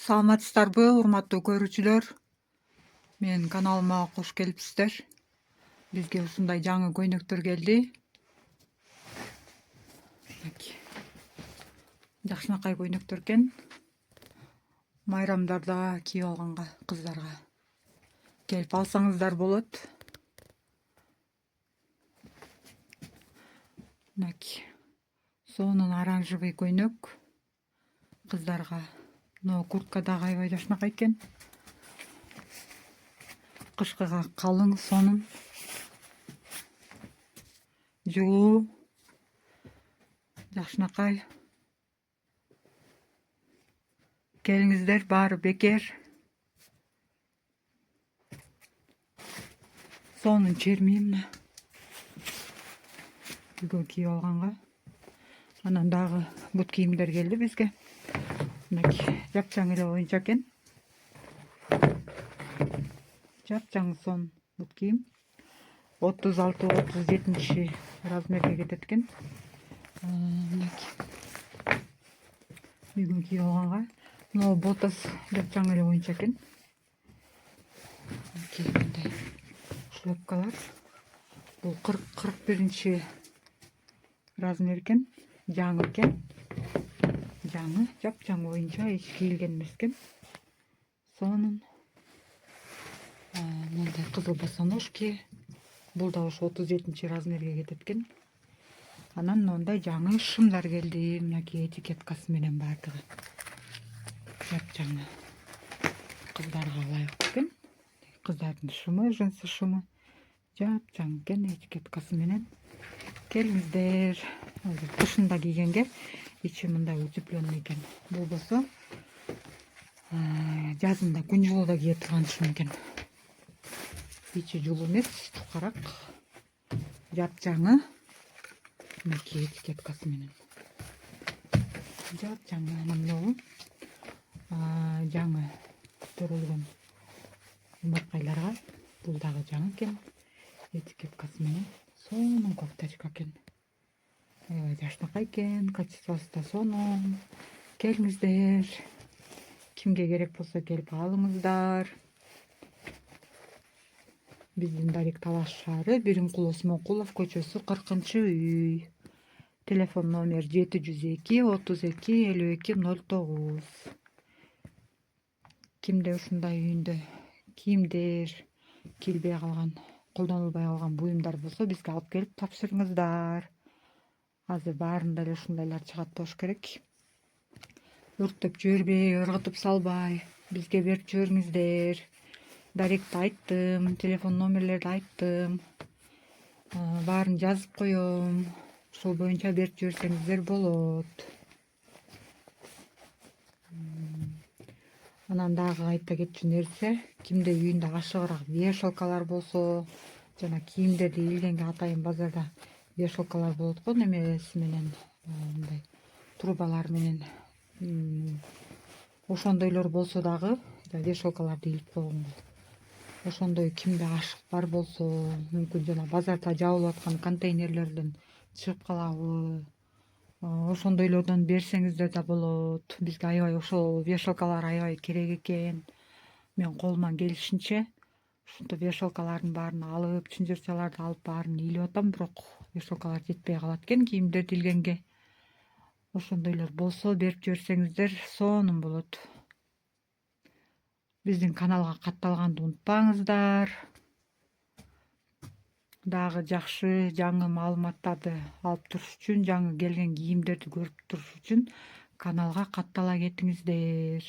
Саламатсыздарбы, урматтуу көрүүчүлөр? Менин каналыма кош келипсиздер. Бизге ушундай жаңы көйнөктөр келди. Жакшынакай көйнөктөр экен. Майрамдарда кийип алганга, кыздарга келип алсаңыздар болот. Сонун оранжевый көйнөк кыздарга. Но куртка дагы аябай жакшынакай экен. Кышкыга калың, сонун, жылуу, жакшынакай. Келиңиздер, баары бекер. Сонун чермим үйгө кийип алганга. Анан дагы бут кийимдер келди бизге. Жапжаң эле оюнча экен. Жапжаң сон бут кийим. 36-37 размерге кетет экен. Үйгө кийип алганга. Но ботас жапжаң эле оюнча экен. Мындай шлепкалар. Бул 40-41 размер экен. Жаңы экен. Жаңы, жапжаң оюнча, эч кийилген эмес экен. Сонун. Мындай кызыл босоножки. Бул да ошо 37 размерге кетет экен. Анан мындай жаңы шымдар келди. Мынакей этикеткасы менен бардыгы. Жапжаңы. Кыздарга ылайыктуу экен. Кыздардын шымы, жынсы шымы. Жапжаң экен этикеткасы менен. Келиңиздер. Кышында кийгенге ичи мындай утепленный экен. Бул болсо жазында күн жылууда кие турган шым экен. Ичи жылуу эмес, чукарак. Жапжаңы. Мынакей этикеткасы менен. Жапжаңы. Анан могу жаңы төрөлгөн ымыркайларга. Бул дагы жаңы экен. Этикеткасы менен. Сонун кофточка экен. Аябай жакшынакай экен. Качествосы да сонун. Келиңиздер. Кимге керек болсо келип алыңыздар. Биздин Дарик Талаш шаары, Биримкул Осмонкулов көчөсү 40-үй. Телефон номер 702 32 52 09. Кимде ушундай үйүндө кийимдер кийлбей калган, колдонулбай калган буюмдар болсо бизге алып келип тапшырыңыздар. Азыр баарында эле ушундайлар чыгат болуш керек. Өрттөп жибербей, ыргытып салбай, бизге берип жибериңиздер. Даректи айттым, телефон номерлерди айттым. Баарын жазып коем. Ошол боюнча берип жиберсеңиздер болот. Анан дагы айта кетчү нерсе, кимде үйүндө ашыгыраак вешалкалар болсо, жана кийимдерди илгенге атайын базарда вешалкалар болот го, немеси менен, мындай трубалар менен. Ошондойлор болсо дагы вешалкаларды илип койгонго. Ошондой кимде ашык бар болсо, мүмкүн жана базарда жабылып аткан контейнерлерден чыгып калабы. Ошондойлордон берсеңиздер да болот. Бизге аябай ошол вешалкалар аябай керек экен. Мен колуман келишинче ушинтип вешалкалардын баарын алып, чынжырчаларды алып баарын илип атам, бирок вешалкалар жетпей калат экен кийимдерди илгенге. Ошондойлор болсо берип жиберсеңиздер сонун болот. Биздин каналга катталганды унутпаңыздар. Дагы жакшы жаңы маалыматтарды алып туруш үчүн, жаңы келген кийимдерди көрүп туруш үчүн каналга каттала кетиңиздер.